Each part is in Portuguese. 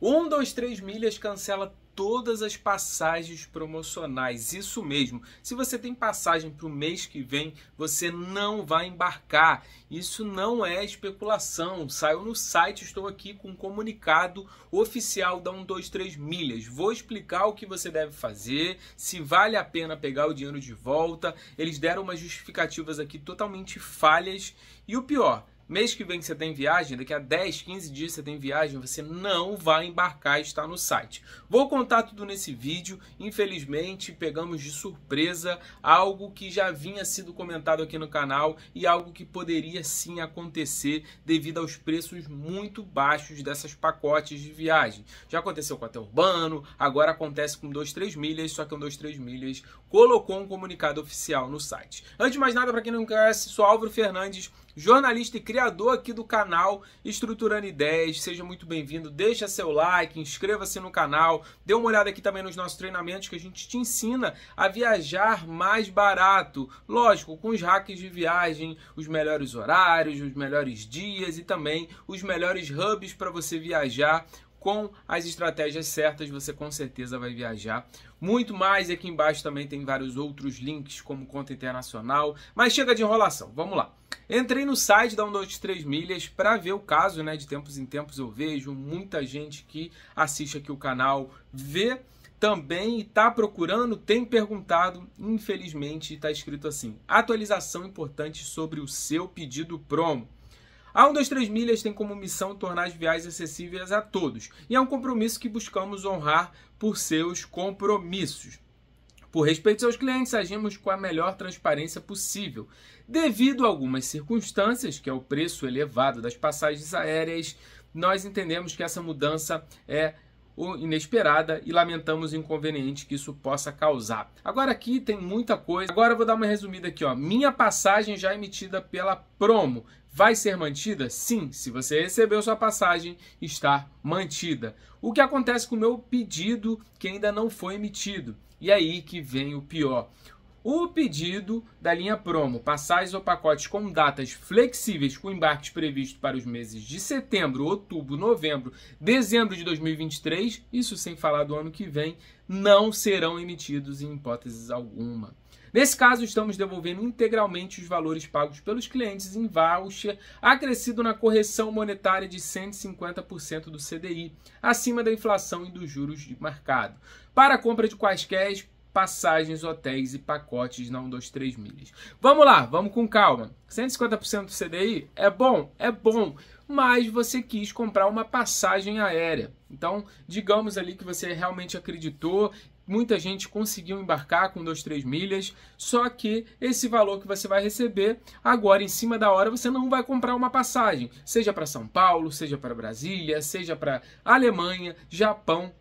123 Milhas cancela todas as passagens promocionais, isso mesmo. Se você tem passagem para o mês que vem, você não vai embarcar. Isso não é especulação, saiu no site, estou aqui com um comunicado oficial da 123 Milhas. Vou explicar o que você deve fazer, se vale a pena pegar o dinheiro de volta. Eles deram umas justificativas aqui totalmente falhas e o pior, mês que vem que você tem viagem, daqui a 10, 15 dias você tem viagem, você não vai embarcar e está no site. Vou contar tudo nesse vídeo. Infelizmente, pegamos de surpresa algo que já vinha sido comentado aqui no canal e algo que poderia sim acontecer devido aos preços muito baixos dessas pacotes de viagem. Já aconteceu com a Urbano, agora acontece com 123 Milhas, só que o 123 Milhas colocou um comunicado oficial no site. Antes de mais nada, para quem não me conhece, sou Álvaro Fernandes, jornalista e criador aqui do canal Estruturando Ideias. Seja muito bem-vindo, deixa seu like, inscreva-se no canal, dê uma olhada aqui também nos nossos treinamentos que a gente te ensina a viajar mais barato. Lógico, com os hacks de viagem, os melhores horários, os melhores dias e também os melhores hubs para você viajar. Com as estratégias certas, você com certeza vai viajar muito mais. E aqui embaixo também tem vários outros links, como conta internacional. Mas chega de enrolação, vamos lá. Entrei no site da 123 Milhas para ver o caso, né? De tempos em tempos eu vejo muita gente que assiste aqui o canal, vê também e está procurando, tem perguntado. Infelizmente está escrito assim: atualização importante sobre o seu pedido promo. A 123 Milhas tem como missão tornar as viagens acessíveis a todos, e é um compromisso que buscamos honrar por seus compromissos. Por respeito aos clientes, agimos com a melhor transparência possível. Devido a algumas circunstâncias, que é o preço elevado das passagens aéreas, nós entendemos que essa mudança é inesperada e lamentamos o inconveniente que isso possa causar. Agora aqui tem muita coisa. Agora eu vou dar uma resumida aqui, ó. Minha passagem já emitida pela promo vai ser mantida? Sim, se você recebeu sua passagem, está mantida. O que acontece com o meu pedido que ainda não foi emitido? E aí que vem o pior. O pedido da linha promo, passagens ou pacotes com datas flexíveis com embarques previstos para os meses de setembro, outubro, novembro, dezembro de 2023, isso sem falar do ano que vem, não serão emitidos em hipótese alguma. Nesse caso, estamos devolvendo integralmente os valores pagos pelos clientes em voucher, acrescido na correção monetária de 150% do CDI, acima da inflação e dos juros de mercado, para a compra de quaisquer passagens, hotéis e pacotes na 123 Milhas. Vamos lá, vamos com calma. 150% do CDI é bom, mas você quis comprar uma passagem aérea. Então, digamos ali que você realmente acreditou, muita gente conseguiu embarcar com 123 Milhas, só que esse valor que você vai receber, agora em cima da hora, você não vai comprar uma passagem, seja para São Paulo, seja para Brasília, seja para Alemanha, Japão,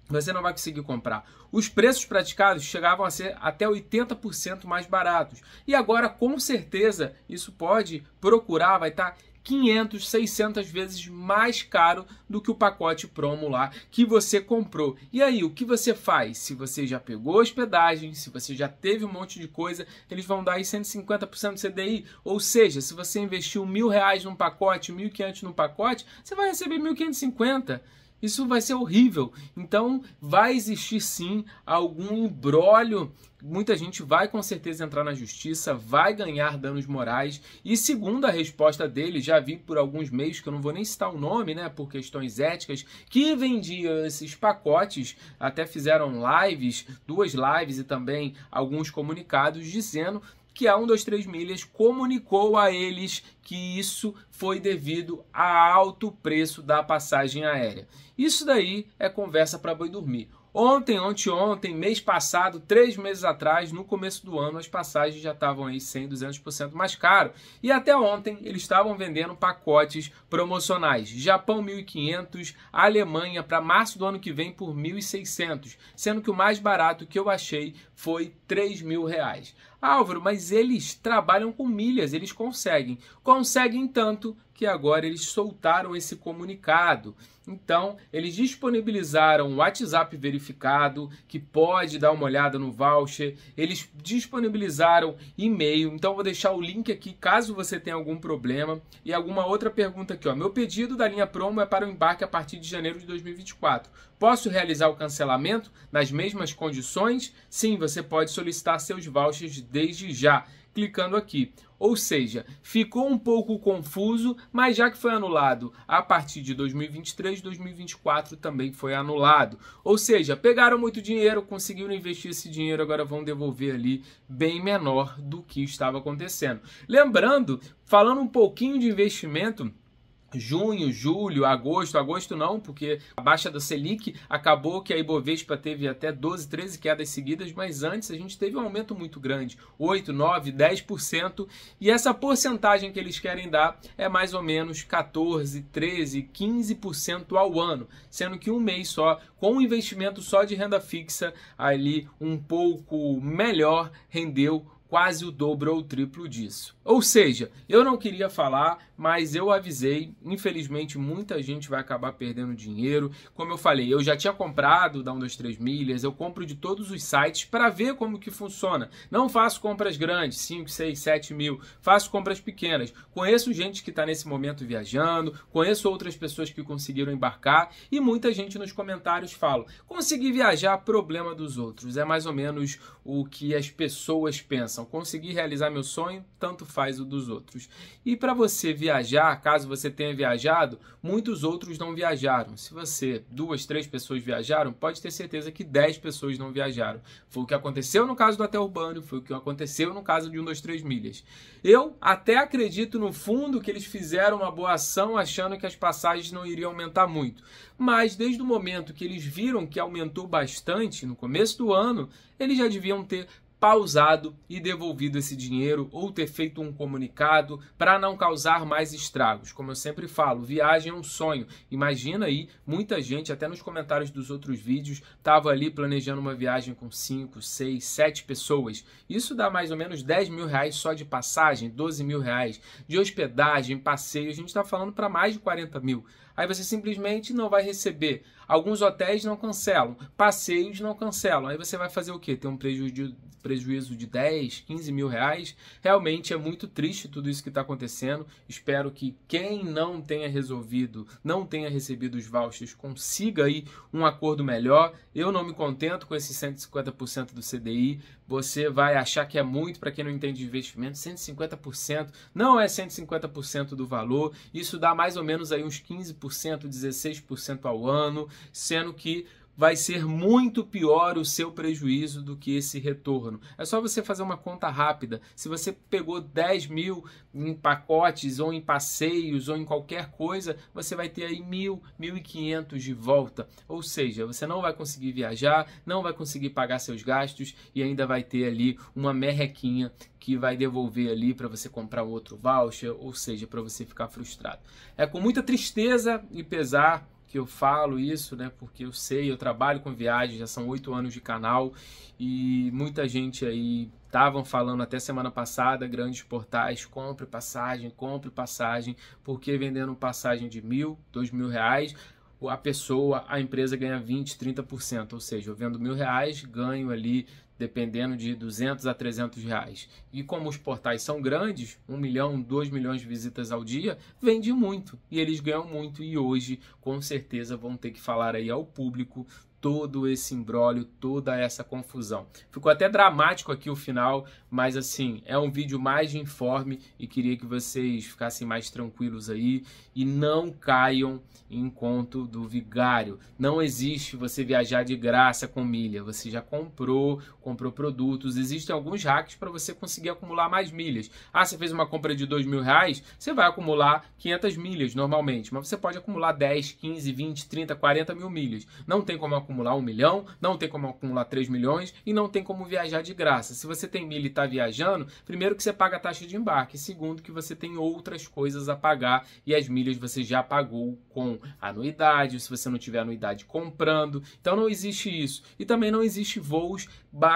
você não vai conseguir comprar. Os preços praticados chegavam a ser até 80% mais baratos. E agora, com certeza, isso pode procurar, vai estar 500, 600 vezes mais caro do que o pacote promo lá que você comprou. E aí, o que você faz? Se você já pegou hospedagem, se você já teve um monte de coisa, eles vão dar aí 150% do CDI. Ou seja, se você investiu R$1.000 num pacote, 1.500 num pacote, você vai receber 1.550. Isso vai ser horrível. Então vai existir sim algum imbróglio. Muita gente vai com certeza entrar na justiça, vai ganhar danos morais. E segundo a resposta dele, já vi por alguns meios, que eu não vou nem citar o nome, né, por questões éticas, que vendiam esses pacotes, até fizeram lives, 2 lives e também alguns comunicados dizendo que a 123 Milhas comunicou a eles que isso foi devido ao alto preço da passagem aérea. Isso daí é conversa para boi dormir. Ontem, anteontem, mês passado, 3 meses atrás, no começo do ano, as passagens já estavam aí 100%, 200% mais caro. E até ontem eles estavam vendendo pacotes promocionais. Japão 1.500, Alemanha para março do ano que vem por 1.600, sendo que o mais barato que eu achei foi R$3.000. Álvaro, mas eles trabalham com milhas, eles conseguem. Conseguem tanto que agora eles soltaram esse comunicado. Então, eles disponibilizaram o WhatsApp verificado, que pode dar uma olhada no voucher. Eles disponibilizaram e-mail. Então, vou deixar o link aqui caso você tenha algum problema. E alguma outra pergunta aqui, ó. Meu pedido da linha promo é para o embarque a partir de janeiro de 2024. Posso realizar o cancelamento nas mesmas condições? Sim, você pode solicitar seus vouchers desde já, clicando aqui. Ou seja, ficou um pouco confuso, mas já que foi anulado a partir de 2023, 2024 também foi anulado. Ou seja, pegaram muito dinheiro, conseguiram investir esse dinheiro, agora vão devolver ali bem menor do que estava acontecendo. Lembrando, falando um pouquinho de investimento, junho, julho, agosto não, porque a baixa da Selic acabou que a Ibovespa teve até 12, 13 quedas seguidas, mas antes a gente teve um aumento muito grande, 8, 9, 10%, e essa porcentagem que eles querem dar é mais ou menos 14, 13, 15% ao ano, sendo que um mês só, com um investimento só de renda fixa, ali um pouco melhor, rendeu quase o dobro ou o triplo disso. Ou seja, eu não queria falar, mas eu avisei, infelizmente muita gente vai acabar perdendo dinheiro. Como eu falei, eu já tinha comprado da 123 milhas, eu compro de todos os sites para ver como que funciona. Não faço compras grandes, 5, 6, 7 mil, faço compras pequenas. Conheço gente que está nesse momento viajando, conheço outras pessoas que conseguiram embarcar e muita gente nos comentários fala, consegui viajar, problema dos outros. É mais ou menos o que as pessoas pensam. Consegui realizar meu sonho, tanto faz o dos outros. E para você viajar, caso você tenha viajado, muitos outros não viajaram. Se você, 2, 3 pessoas viajaram, pode ter certeza que 10 pessoas não viajaram. Foi o que aconteceu no caso do Hotel Urbano, foi o que aconteceu no caso de 123 milhas. Eu até acredito no fundo que eles fizeram uma boa ação achando que as passagens não iriam aumentar muito. Mas desde o momento que eles viram que aumentou bastante no começo do ano, eles já deviam ter pausado e devolvido esse dinheiro ou ter feito um comunicado para não causar mais estragos. Como eu sempre falo, viagem é um sonho. Imagina aí, muita gente, até nos comentários dos outros vídeos, estava ali planejando uma viagem com 5, 6, 7 pessoas. Isso dá mais ou menos 10 mil reais só de passagem, 12 mil reais de hospedagem, passeio. A gente está falando para mais de 40 mil. Aí você simplesmente não vai receber. Alguns hotéis não cancelam, passeios não cancelam. Aí você vai fazer o quê? Ter um prejuízo de 10, 15 mil reais. Realmente é muito triste tudo isso que está acontecendo. Espero que quem não tenha resolvido, não tenha recebido os vouchers, consiga aí um acordo melhor. Eu não me contento com esse 150% do CDI. Você vai achar que é muito para quem não entende de investimento. 150% não é 150% do valor. Isso dá mais ou menos aí uns 15%, 16% ao ano, sendo que vai ser muito pior o seu prejuízo do que esse retorno. É só você fazer uma conta rápida. Se você pegou 10 mil em pacotes ou em passeios ou em qualquer coisa, você vai ter aí 1.000, 1.500 de volta. Ou seja, você não vai conseguir viajar, não vai conseguir pagar seus gastos e ainda vai ter ali uma merrequinha que vai devolver ali para você comprar um outro voucher, ou seja, para você ficar frustrado. É com muita tristeza e pesar que eu falo isso, né? Porque eu sei, eu trabalho com viagens, já são 8 anos de canal e muita gente aí estavam falando até semana passada, grandes portais, compre passagem, porque vendendo passagem de 1.000, 2.000 reais, a empresa ganha 20, 30%, ou seja, eu vendo 1.000 reais, ganho ali dependendo de 200 a 300 reais. E como os portais são grandes, 1 milhão, 2 milhões de visitas ao dia, vende muito. E eles ganham muito e hoje, com certeza, vão ter que falar aí ao público todo esse imbróglio, toda essa confusão. Ficou até dramático aqui o final, mas assim, é um vídeo mais de informe e queria que vocês ficassem mais tranquilos aí e não caiam em conto do vigário. Não existe você viajar de graça com milha, você já comprou produtos, existem alguns hacks para você conseguir acumular mais milhas. Ah, você fez uma compra de 2.000 reais, você vai acumular 500 milhas normalmente, mas você pode acumular 10, 15, 20, 30, 40 mil milhas. Não tem como acumular 1 milhão, não tem como acumular 3 milhões e não tem como viajar de graça. Se você tem milha e está viajando, primeiro que você paga a taxa de embarque, segundo que você tem outras coisas a pagar e as milhas você já pagou com anuidade, se você não tiver anuidade comprando. Então não existe isso. E também não existe voos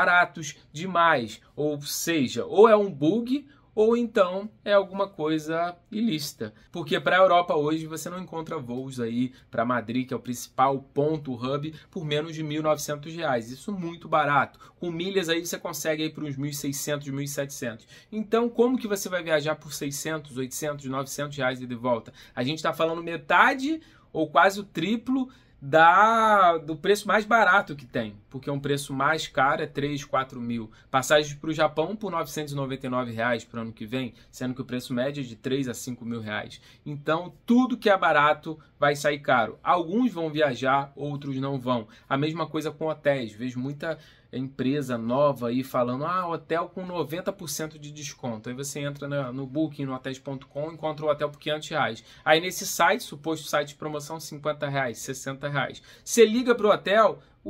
baratos demais, ou seja, ou é um bug ou então é alguma coisa ilícita. Porque para a Europa hoje você não encontra voos aí para Madrid, que é o principal ponto, hub, por menos de R$ 1.900. Isso muito barato. Com milhas aí você consegue aí para uns 1.600, 1.700. Então como que você vai viajar por 600, 800, 900 reais e de volta? A gente está falando metade ou quase o triplo do preço mais barato que tem, porque um preço mais caro é 3, 4 mil. Passagens para o Japão por R$ 999 reais para o ano que vem, sendo que o preço médio é de 3 a 5 mil reais. Então, tudo que é barato vai sair caro. Alguns vão viajar, outros não vão. A mesma coisa com hotéis. Vejo muita empresa nova aí falando, hotel com 90% de desconto. Aí você entra no Booking, no hotéis.com, encontra o hotel por 500 reais. Aí nesse site, suposto site de promoção, 50 reais, 60 reais. Você liga para o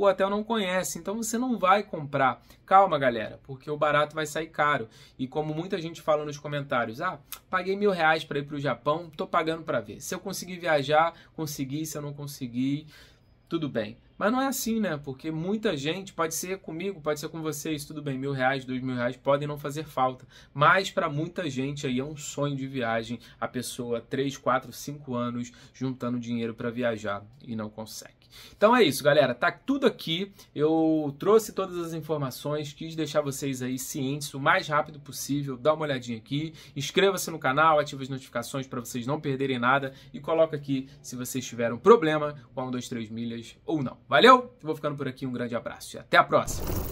hotel não conhece, então você não vai comprar. Calma, galera, porque o barato vai sair caro. E como muita gente fala nos comentários, paguei R$ 1.000 para ir para o Japão, tô pagando para ver. Se eu conseguir viajar, consegui, se eu não conseguir, tudo bem. Mas não é assim, né? Porque muita gente, pode ser comigo, pode ser com vocês, tudo bem, R$ 1.000, R$ 2.000 podem não fazer falta. Mas para muita gente aí é um sonho de viagem, a pessoa 3, 4, 5 anos juntando dinheiro para viajar e não consegue. Então é isso, galera, tá tudo aqui, eu trouxe todas as informações, quis deixar vocês aí cientes o mais rápido possível, dá uma olhadinha aqui, inscreva-se no canal, ative as notificações para vocês não perderem nada e coloca aqui se vocês tiveram problema com a 123 milhas ou não. Valeu? Vou ficando por aqui, um grande abraço e até a próxima!